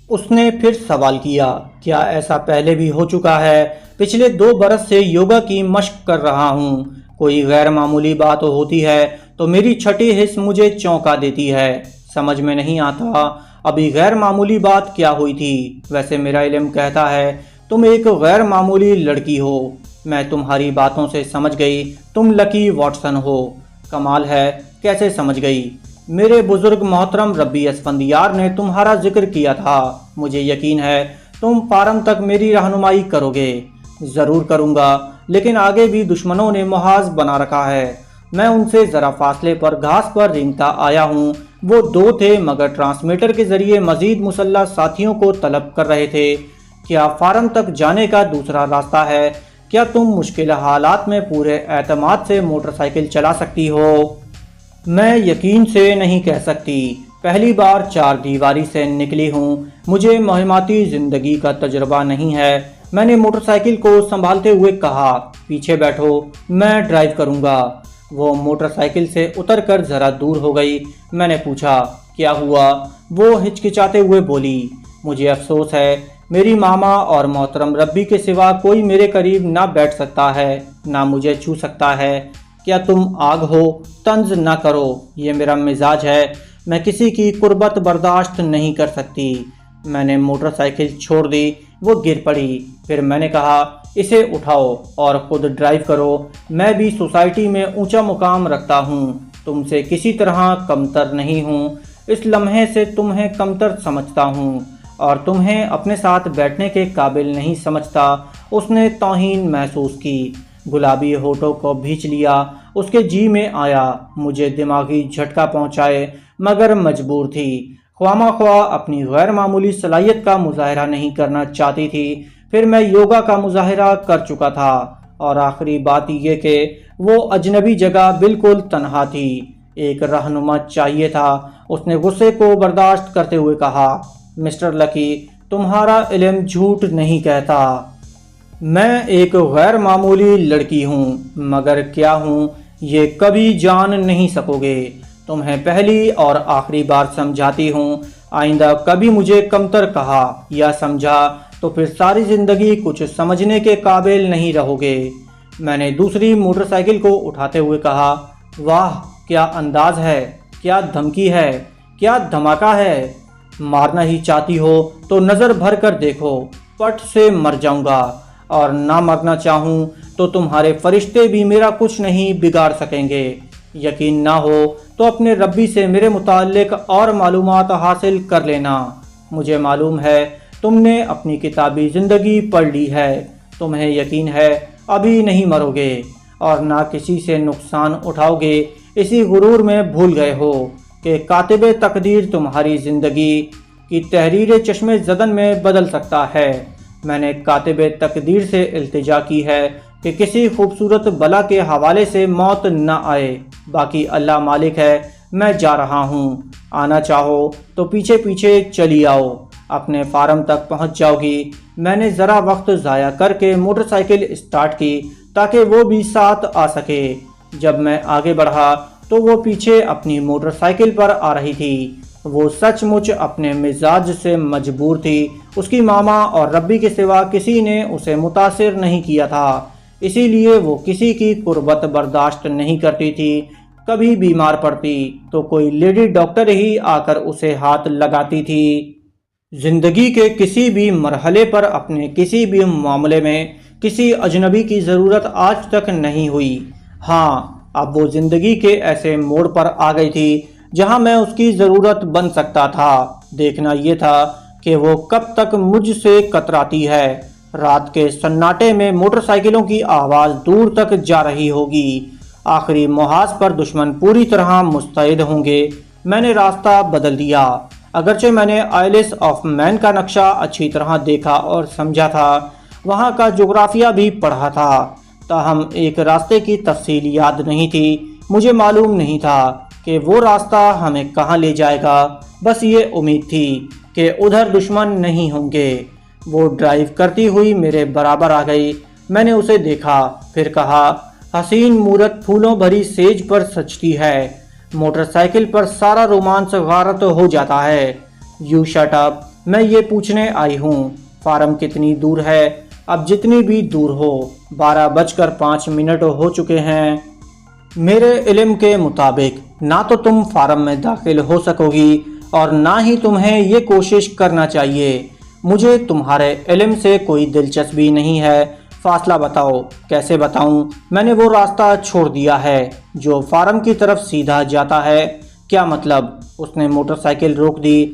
اس نے پھر سوال کیا، کیا ایسا پہلے بھی ہو چکا ہے؟ پچھلے 2 برس سے یوگا کی مشق کر رہا ہوں۔ کوئی غیر معمولی بات ہوتی ہے تو میری چھٹی حس مجھے چونکا دیتی ہے۔ سمجھ میں نہیں آتا ابھی غیر معمولی بات کیا ہوئی تھی۔ ویسے میرا علم کہتا ہے تم ایک غیر معمولی لڑکی ہو۔ میں تمہاری باتوں سے سمجھ گئی تم لکی واٹسن ہو۔ کمال ہے، کیسے سمجھ گئی؟ میرے بزرگ محترم ربی اسفندیار نے تمہارا ذکر کیا تھا۔ مجھے یقین ہے تم فارم تک میری رہنمائی کرو گے۔ ضرور کروں گا، لیکن آگے بھی دشمنوں نے محاذ بنا رکھا ہے۔ میں ان سے ذرا فاصلے پر گھاس پر رینگتا آیا ہوں۔ وہ 2 تھے مگر ٹرانسمیٹر کے ذریعے مزید مسلح ساتھیوں کو طلب کر رہے تھے۔ کیا فارم تک جانے کا دوسرا راستہ ہے؟ کیا تم مشکل حالات میں پورے اعتماد سے موٹر سائیکل چلا سکتی ہو؟ میں یقین سے نہیں کہہ سکتی۔ پہلی بار 4 دیواری سے نکلی ہوں۔ مجھے مہماتی زندگی کا تجربہ نہیں ہے۔ میں نے موٹر سائیکل کو سنبھالتے ہوئے کہا، پیچھے بیٹھو، میں ڈرائیو کروں گا۔ وہ موٹر سائیکل سے اتر کر ذرا دور ہو گئی۔ میں نے پوچھا، کیا ہوا؟ وہ ہچکچاتے ہوئے بولی، مجھے افسوس ہے، میری ماما اور محترم ربی کے سوا کوئی میرے قریب نہ بیٹھ سکتا ہے، نہ مجھے چھو سکتا ہے۔ کیا تم آگ ہو؟ طنز نہ کرو، یہ میرا مزاج ہے، میں کسی کی قربت برداشت نہیں کر سکتی۔ میں نے موٹر سائیکل چھوڑ دی، وہ گر پڑی۔ پھر میں نے کہا، اسے اٹھاؤ اور خود ڈرائیو کرو۔ میں بھی سوسائٹی میں اونچا مقام رکھتا ہوں، تم سے کسی طرح کمتر نہیں ہوں۔ اس لمحے سے تمہیں کمتر سمجھتا ہوں اور تمہیں اپنے ساتھ بیٹھنے کے قابل نہیں سمجھتا۔ اس نے توہین محسوس کی، گلابی ہونٹوں کو بھینچ لیا۔ اس کے جی میں آیا مجھے دماغی جھٹکا پہنچائے، مگر مجبور تھی۔ خواہ خواہ اپنی غیر معمولی صلاحیت کا مظاہرہ نہیں کرنا چاہتی تھی۔ پھر میں یوگا کا مظاہرہ کر چکا تھا، اور آخری بات یہ کہ وہ اجنبی جگہ بالکل تنہا تھی۔ ایک رہنما چاہیے تھا۔ اس نے غصے کو برداشت کرتے ہوئے کہا، مسٹر لکی، تمہارا علم جھوٹ نہیں کہتا۔ میں ایک غیر معمولی لڑکی ہوں، مگر کیا ہوں یہ کبھی جان نہیں سکو گے۔ تمہیں پہلی اور آخری بار سمجھاتی ہوں، آئندہ کبھی مجھے کمتر کہا یا سمجھا تو پھر ساری زندگی کچھ سمجھنے کے قابل نہیں رہو گے۔ میں نے دوسری موٹر سائیکل کو اٹھاتے ہوئے کہا، واہ کیا انداز ہے، کیا دھمکی ہے، کیا دھماکہ ہے۔ مارنا ہی چاہتی ہو تو نظر بھر کر دیکھو، پٹ سے مر جاؤں گا، اور نہ مرنا چاہوں تو تمہارے فرشتے بھی میرا کچھ نہیں بگاڑ سکیں گے۔ یقین نہ ہو تو اپنے ربی سے میرے متعلق اور معلومات حاصل کر لینا۔ مجھے معلوم ہے تم نے اپنی کتابی زندگی پڑھ لی ہے۔ تمہیں یقین ہے ابھی نہیں مرو گے اور نہ کسی سے نقصان اٹھاؤ گے۔ اسی غرور میں بھول گئے ہو کہ کاتب تقدیر تمہاری زندگی کی تحریر چشم زدن میں بدل سکتا ہے۔ میں نے کاتب تقدیر سے التجا کی ہے کہ کسی خوبصورت بلا کے حوالے سے موت نہ آئے۔ باقی اللہ مالک ہے، میں جا رہا ہوں۔ آنا چاہو تو پیچھے پیچھے چلی آؤ، اپنے فارم تک پہنچ جاؤ گی۔ میں نے ذرا وقت ضائع کر کے موٹر سائیکل اسٹارٹ کی تاکہ وہ بھی ساتھ آ سکے۔ جب میں آگے بڑھا تو وہ پیچھے اپنی موٹر سائیکل پر آ رہی تھی۔ وہ سچ مچ اپنے مزاج سے مجبور تھی۔ اس کی ماما اور ربی کے سوا کسی نے اسے متاثر نہیں کیا تھا، اسی لیے وہ کسی کی قربت برداشت نہیں کرتی تھی۔ کبھی بیمار پڑتی تو کوئی لیڈی ڈاکٹر ہی آ کر اسے ہاتھ لگاتی تھی۔ زندگی کے کسی بھی مرحلے پر اپنے کسی بھی معاملے میں کسی اجنبی کی ضرورت آج تک نہیں ہوئی۔ ہاں، اب وہ زندگی کے ایسے موڑ پر آ گئی تھی جہاں میں اس کی ضرورت بن سکتا تھا۔ دیکھنا یہ تھا کہ وہ کب تک مجھ سے کتراتی ہے۔ رات کے سناٹے میں موٹر سائیکلوں کی آواز دور تک جا رہی ہوگی۔ آخری محاذ پر دشمن پوری طرح مستعد ہوں گے۔ میں نے راستہ بدل دیا، اگرچہ میں نے آئلس آف مین کا نقشہ اچھی طرح دیکھا اور سمجھا تھا، وہاں کا جغرافیہ بھی پڑھا تھا، تاہم ایک راستے کی تفصیل یاد نہیں تھی۔ مجھے معلوم نہیں تھا کہ وہ راستہ ہمیں کہاں لے جائے گا، بس یہ امید تھی کہ ادھر دشمن نہیں ہوں گے۔ وہ ڈرائیو کرتی ہوئی میرے برابر آ گئی۔ میں نے اسے دیکھا، پھر کہا، حسین مورت پھولوں بھری سیج پر سجتی ہے، موٹر سائیکل پر سارا رومانس غارت ہو جاتا ہے۔ یو شٹ اپ، میں یہ پوچھنے آئی ہوں فارم کتنی دور ہے؟ اب جتنی بھی دور ہو، 12:05 ہو چکے ہیں۔ میرے علم کے مطابق نہ تو تم فارم میں داخل ہو سکو گی اور نہ ہی تمہیں یہ کوشش کرنا چاہیے۔ مجھے تمہارے علم سے کوئی دلچسپی نہیں ہے، فاصلہ بتاؤ۔ کیسے بتاؤں؟ میں نے وہ راستہ چھوڑ دیا ہے جو فارم کی طرف سیدھا جاتا ہے۔ کیا مطلب؟ اس نے موٹر سائیکل روک دی۔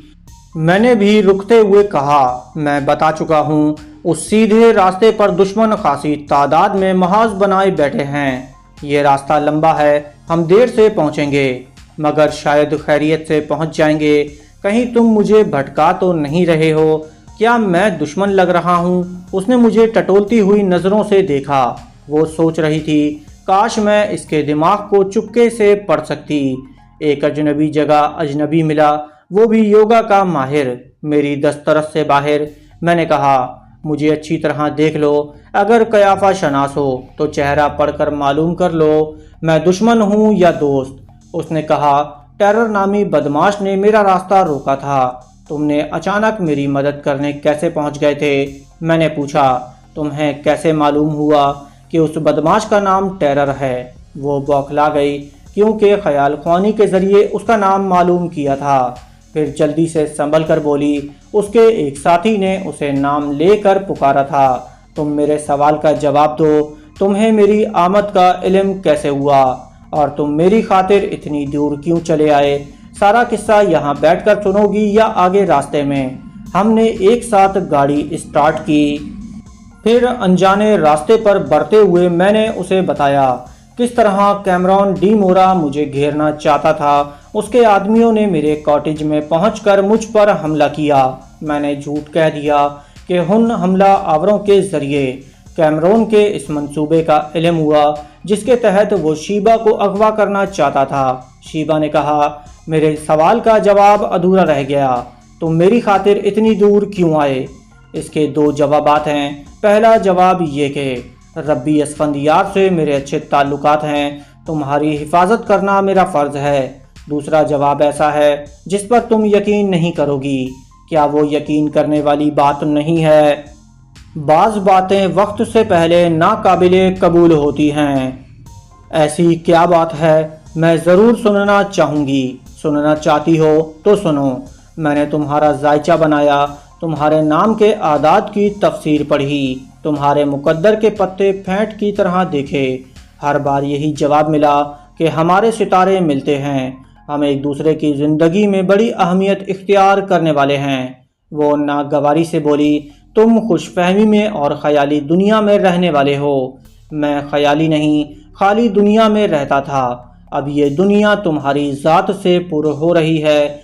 میں نے بھی رکتے ہوئے کہا، میں بتا چکا ہوں، اس سیدھے راستے پر دشمن خاصی تعداد میں محاذ بنائے بیٹھے ہیں۔ یہ راستہ لمبا ہے، ہم دیر سے پہنچیں گے، مگر شاید خیریت سے پہنچ جائیں گے۔ کہیں تم مجھے بھٹکا تو نہیں رہے ہو؟ کیا میں دشمن لگ رہا ہوں؟ اس نے مجھے ٹٹولتی ہوئی نظروں سے دیکھا۔ وہ سوچ رہی تھی، کاش میں اس کے دماغ کو چپکے سے پڑھ سکتی۔ ایک اجنبی جگہ اجنبی ملا، وہ بھی یوگا کا ماہر، میری دسترس سے باہر۔ میں نے کہا، مجھے اچھی طرح دیکھ لو، اگر قیافہ شناس ہو تو چہرہ پڑھ کر معلوم کر لو میں دشمن ہوں یا دوست۔ اس نے کہا، ٹیرر نامی بدماش نے میرا راستہ روکا تھا، تم نے اچانک میری مدد کرنے کیسے پہنچ گئے تھے؟ میں نے پوچھا، تمہیں کیسے معلوم ہوا کہ اس بدماش کا نام ٹیرر ہے؟ وہ بوکھلا گئی، کیونکہ خیال خوانی کے ذریعے اس کا نام معلوم کیا تھا۔ پھر جلدی سے سنبھل کر بولی، اس کے ایک ساتھی نے اسے نام لے کر پکارا تھا۔ تم میرے سوال کا جواب دو، تمہیں میری آمد کا علم کیسے ہوا اور تم میری خاطر اتنی دور کیوں چلے آئے؟ سارا قصہ یہاں بیٹھ کر سنو گی یا آگے راستے میں؟ ہم نے ایک ساتھ گاڑی اسٹارٹ کی، پھر انجانے راستے پر بڑھتے ہوئے میں نے اسے بتایا کس طرح کیمرون ڈی مورا مجھے گھیرنا چاہتا تھا۔ اس کے آدمیوں نے میرے کاٹیج میں پہنچ کر مجھ پر حملہ کیا۔ میں نے جھوٹ کہہ دیا کہ ان حملہ آوروں کے ذریعے کیمرون کے اس منصوبے کا علم ہوا جس کے تحت وہ شیبا کو اغوا کرنا چاہتا تھا۔ شیبا نے کہا، میرے سوال کا جواب ادھورا رہ گیا، تم میری خاطر اتنی دور کیوں آئے؟ اس کے دو جوابات ہیں۔ پہلا جواب یہ کہ ربی اسفندیار سے میرے اچھے تعلقات ہیں، تمہاری حفاظت کرنا میرا فرض ہے۔ دوسرا جواب ایسا ہے جس پر تم یقین نہیں کرو گی۔ کیا وہ یقین کرنے والی بات نہیں ہے؟ بعض باتیں وقت سے پہلے ناقابل قبول ہوتی ہیں۔ ایسی کیا بات ہے؟ میں ضرور سننا چاہوں گی۔ سننا چاہتی ہو تو سنو۔ میں نے تمہارا ذائچہ بنایا، تمہارے نام کے اعداد کی تفسیر پڑھی، تمہارے مقدر کے پتے پھینٹ کی طرح دیکھے۔ ہر بار یہی جواب ملا کہ ہمارے ستارے ملتے ہیں، ہم ایک دوسرے کی زندگی میں بڑی اہمیت اختیار کرنے والے ہیں۔ وہ ناگواری سے بولی، تم خوش فہمی میں اور خیالی دنیا میں رہنے والے ہو۔ میں خیالی نہیں، خالی دنیا میں رہتا تھا، اب یہ دنیا تمہاری ذات سے پر ہو رہی ہے۔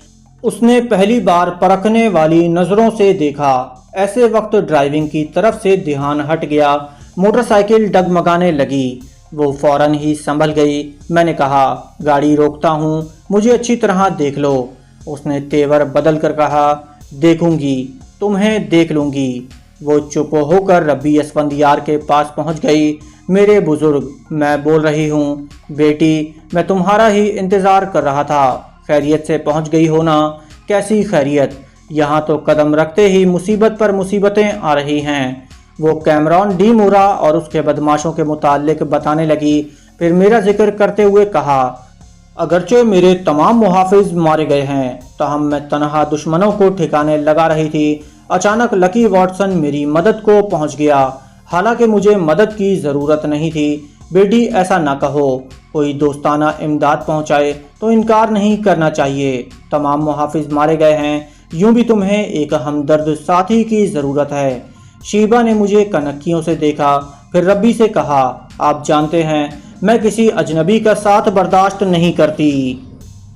اس نے پہلی بار پرکھنے والی نظروں سے دیکھا۔ ایسے وقت ڈرائیونگ کی طرف سے دھیان ہٹ گیا، موٹر سائیکل ڈگمگانے لگی، وہ فوراً ہی سنبھل گئی۔ میں نے کہا، گاڑی روکتا ہوں، مجھے اچھی طرح دیکھ لو۔ اس نے تیور بدل کر کہا، دیکھوں گی، تمہیں دیکھ لوں گی۔ وہ چپ ہو کر ربی اسفندیار کے پاس پہنچ گئی۔ میرے بزرگ، میں بول رہی ہوں، بیٹی، میں تمہارا ہی انتظار کر رہا تھا۔ خیریت سے پہنچ گئی ہو نا؟ کیسی خیریت؟ یہاں تو قدم رکھتے ہی مصیبت پر مصیبتیں آ رہی ہیں۔ وہ کیمرون ڈی مورا اور اس کے بدماشوں کے متعلق بتانے لگی، پھر میرا ذکر کرتے ہوئے کہا، اگرچہ میرے تمام محافظ مارے گئے ہیں تاہم میں تنہا دشمنوں کو ٹھکانے لگا رہی تھی۔ اچانک لکی واٹسن میری مدد کو پہنچ گیا، حالانکہ مجھے مدد کی ضرورت نہیں تھی۔ بیٹی، ایسا نہ کہو، کوئی دوستانہ امداد پہنچائے تو انکار نہیں کرنا چاہیے۔ تمام محافظ مارے گئے ہیں، یوں بھی تمہیں ایک ہمدرد ساتھی کی ضرورت ہے۔ شیبا نے مجھے کنکیوں سے دیکھا، پھر ربی سے کہا، آپ جانتے ہیں میں کسی اجنبی کا ساتھ برداشت نہیں کرتی،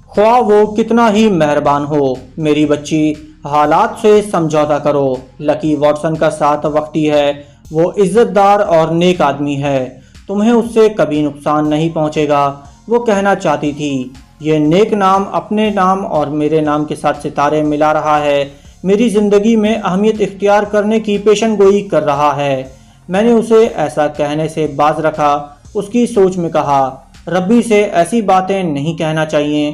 خواہ وہ کتنا ہی مہربان ہو۔ میری بچی، حالات سے سمجھوتا کرو۔ لکی واٹسن کا ساتھ وقتی ہے، وہ عزت دار اور نیک آدمی ہے، تمہیں اس سے کبھی نقصان نہیں پہنچے گا۔ وہ کہنا چاہتی تھی، یہ نیک نام اپنے نام اور میرے نام کے ساتھ ستارے ملا رہا ہے، میری زندگی میں اہمیت اختیار کرنے کی پیشن گوئی کر رہا ہے۔ میں نے اسے ایسا کہنے سے باز رکھا۔ اس کی سوچ میں کہا، ربی سے ایسی باتیں نہیں کہنا چاہیے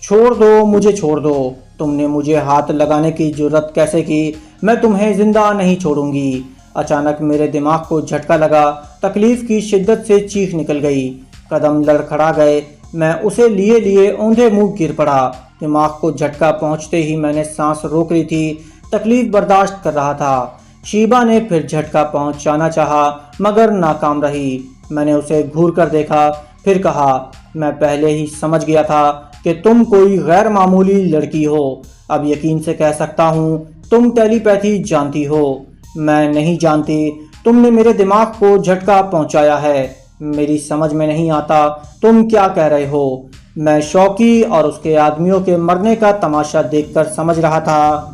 چھوڑ دو مجھے، چھوڑ دو، تم نے مجھے ہاتھ لگانے کی جرت کیسے کی؟ میں تمہیں زندہ نہیں چھوڑوں گی۔ اچانک میرے دماغ کو جھٹکا لگا، تکلیف کی شدت سے چیخ نکل گئی، قدم لڑکھڑا گئے، میں اسے لیے لیے اوندھے منہ گر پڑا۔ دماغ کو جھٹکا پہنچتے ہی میں نے سانس روک لی تھی، تکلیف برداشت کر رہا تھا۔ شیبا نے پھر جھٹکا پہنچانا چاہا مگر ناکام رہی۔ میں نے اسے گھور کر دیکھا، پھر کہا، میں پہلے ہی سمجھ گیا تھا کہ تم کوئی غیر معمولی لڑکی ہو۔ اب یقین سے کہہ سکتا ہوں تم ٹیلی پیتھی جانتی ہو۔ میں نہیں جانتی، تم نے میرے دماغ کو جھٹکا پہنچایا ہے۔ میری سمجھ میں نہیں آتا تم کیا کہہ رہے ہو۔ میں شوقی اور اس کے آدمیوں کے مرنے کا تماشا دیکھ کر سمجھ رہا تھا۔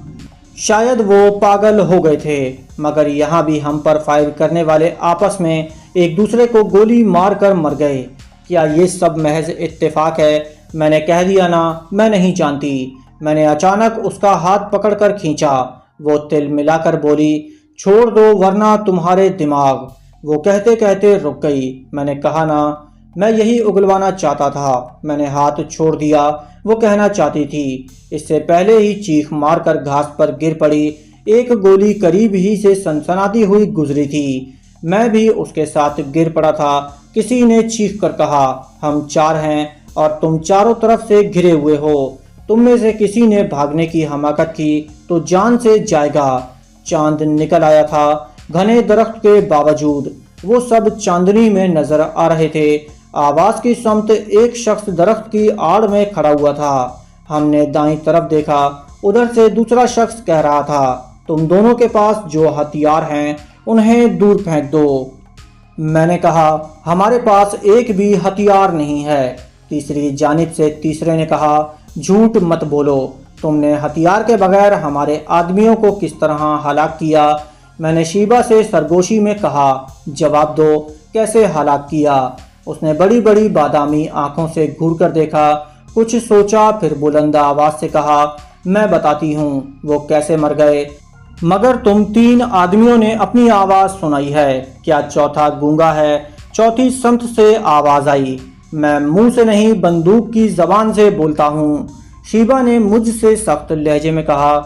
شاید وہ پاگل ہو گئے تھے، مگر یہاں بھی ہم پر فائر کرنے والے آپس میں ایک دوسرے کو گولی مار کر مر گئے۔ کیا یہ سب محض اتفاق ہے؟ میں نے کہہ دیا نا، میں نہیں جانتی۔ میں نے اچانک اس کا ہاتھ پکڑ کر کھینچا۔ وہ تل ملا کر بولی، چھوڑ دو ورنہ تمہارے دماغ۔ وہ کہتے کہتے رک گئی۔ میں نے کہا نا، میں یہی اگلوانا چاہتا تھا۔ میں نے ہاتھ چھوڑ دیا۔ وہ کہنا چاہتی تھی، اس سے پہلے ہی چیخ مار کر گھاس پر گر پڑی۔ ایک گولی قریب ہی سے سنسناتی ہوئی گزری تھی، میں بھی اس کے ساتھ گر پڑا تھا۔ کسی نے چیخ کر کہا، ہم چار ہیں اور تم چاروں طرف سے گھرے ہوئے ہو۔ تم میں سے کسی نے بھاگنے کی حماقت کی تو جان سے جائے گا۔ چاند نکل آیا تھا گھنے درخت کے باوجود، وہ سب چاندنی میں نظر آ رہے تھے۔ آواز کی سمت ایک شخص درخت کی آڑ میں کھڑا ہوا تھا۔ ہم نے دائیں طرف دیکھا، ادھر سے دوسرا شخص کہہ رہا تھا، تم دونوں کے پاس جو ہتھیار ہیں انہیں دور پھینک دو۔ میں نے کہا، ہمارے پاس ایک بھی ہتھیار نہیں ہے۔ تیسری جانب سے تیسرے نے کہا، جھوٹ مت بولو، تم نے ہتھیار کے بغیر ہمارے آدمیوں کو کس طرح ہلاک کیا؟ میں نے شیبا سے سرگوشی میں کہا، جواب دو، کیسے ہلاک کیا؟ اس نے بڑی بڑی بادامی آنکھوں سے گھور کر دیکھا، کچھ سوچا، پھر بلند آواز سے کہا، میں بتاتی ہوں وہ کیسے مر گئے، مگر تم تین آدمیوں نے اپنی آواز سنائی ہے، کیا چوتھا گونگا ہے؟ چوتھی سمت سے آواز آئی، میں منہ سے نہیں بندوق کی زبان سے بولتا ہوں۔ شیبا نے مجھ سے سخت لہجے میں کہا،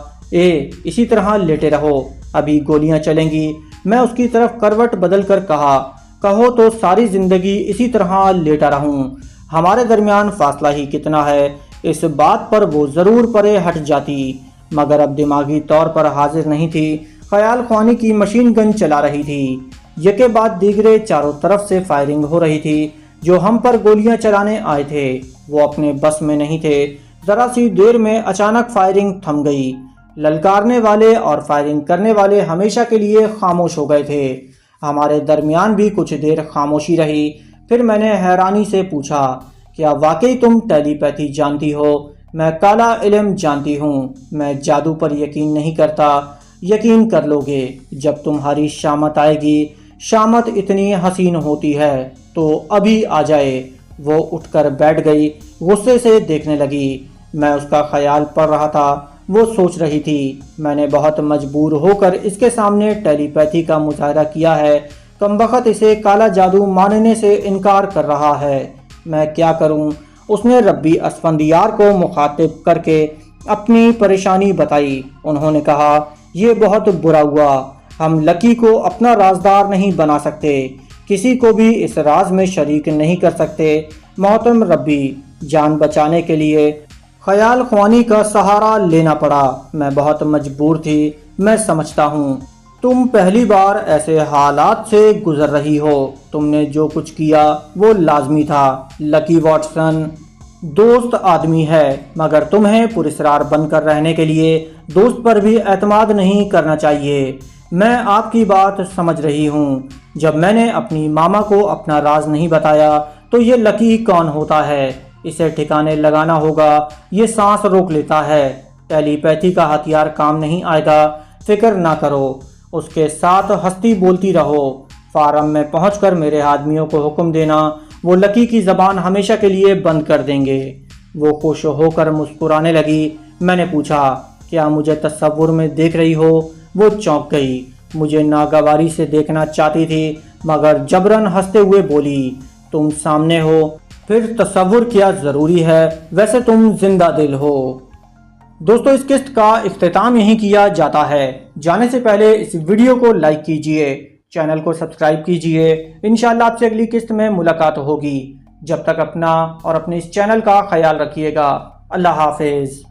اسی طرح لیٹے رہو، ابھی گولیاں چلیں گی۔ میں اس کی طرف کروٹ بدل کر کہا، کہو تو ساری زندگی اسی طرح لیٹا رہوں، ہمارے درمیان فاصلہ ہی کتنا ہے۔ اس بات پر وہ ضرور پرے ہٹ جاتی، مگر اب دماغی طور پر حاضر نہیں تھی، خیال خوانی کی مشین گن چلا رہی تھی۔ یکے بعد دیگرے چاروں طرف سے فائرنگ ہو رہی تھی۔ جو ہم پر گولیاں چلانے آئے تھے وہ اپنے بس میں نہیں تھے۔ ذرا سی دیر میں اچانک فائرنگ تھم گئی۔ للکارنے والے اور فائرنگ کرنے والے ہمیشہ کے لیے خاموش ہو گئے تھے۔ ہمارے درمیان بھی کچھ دیر خاموشی رہی۔ پھر میں نے حیرانی سے پوچھا، کیا واقعی تم ٹیلی پیتھی جانتی ہو؟ میں کالا علم جانتی ہوں، میں جادو پر یقین نہیں کرتا۔ یقین کر لو گے جب تمہاری شامت آئے گی۔ شامت اتنی حسین ہوتی ہے تو ابھی آ جائے۔ وہ اٹھ کر بیٹھ گئی، غصے سے دیکھنے لگی۔ میں اس کا خیال پڑ رہا تھا، وہ سوچ رہی تھی، میں نے بہت مجبور ہو کر اس کے سامنے ٹیلی پیتھی کا مظاہرہ کیا ہے، کمبخت اسے کالا جادو ماننے سے انکار کر رہا ہے، میں کیا کروں؟ اس نے ربی اسفندیار کو مخاطب کر کے اپنی پریشانی بتائی۔ انہوں نے کہا، یہ بہت برا ہوا، ہم لکی کو اپنا رازدار نہیں بنا سکتے، کسی کو بھی اس راز میں شریک نہیں کر سکتے۔ محترم ربی، جان بچانے کے لیے خیال خوانی کا سہارا لینا پڑا، میں بہت مجبور تھی، میں سمجھتا ہوں۔ تم پہلی بار ایسے حالات سے گزر رہی ہو، تم نے جو کچھ کیا وہ لازمی تھا۔ لکی واٹسن دوست آدمی ہے، مگر تمہیں پراسرار بن کر رہنے کے لیے دوست پر بھی اعتماد نہیں کرنا چاہیے۔ میں آپ کی بات سمجھ رہی ہوں۔ جب میں نے اپنی ماما کو اپنا راز نہیں بتایا تو یہ لکی کون ہوتا ہے؟ اسے ٹھکانے لگانا ہوگا، یہ سانس روک لیتا ہے، ٹیلی پیتھی کا ہتھیار کام نہیں آئے گا، فکر نہ کرو، اس کے ساتھ ہستی بولتی رہو۔ فارم میں پہنچ کر میرے آدمیوں کو حکم دینا، وہ لکی کی زبان ہمیشہ کے لیے بند کر دیں گے۔ وہ خوش ہو کر مسکرانے لگی۔ میں نے پوچھا، کیا مجھے تصور میں دیکھ رہی ہو؟ وہ چونک گئی، مجھے ناگواری سے دیکھنا چاہتی تھی مگر جبراً ہنستے ہوئے بولی، تم سامنے ہو۔ پھر تصور کیا ضروری ہے، ویسے تم زندہ دل ہو۔ دوستو اس قسط کا اختتام یہیں کیا جاتا ہے۔ جانے سے پہلے اس ویڈیو کو لائک کیجئے، چینل کو سبسکرائب کیجئے۔ انشاءاللہ آپ سے اگلی قسط میں ملاقات ہوگی۔ جب تک اپنا اور اپنے اس چینل کا خیال رکھیے گا۔ اللہ حافظ۔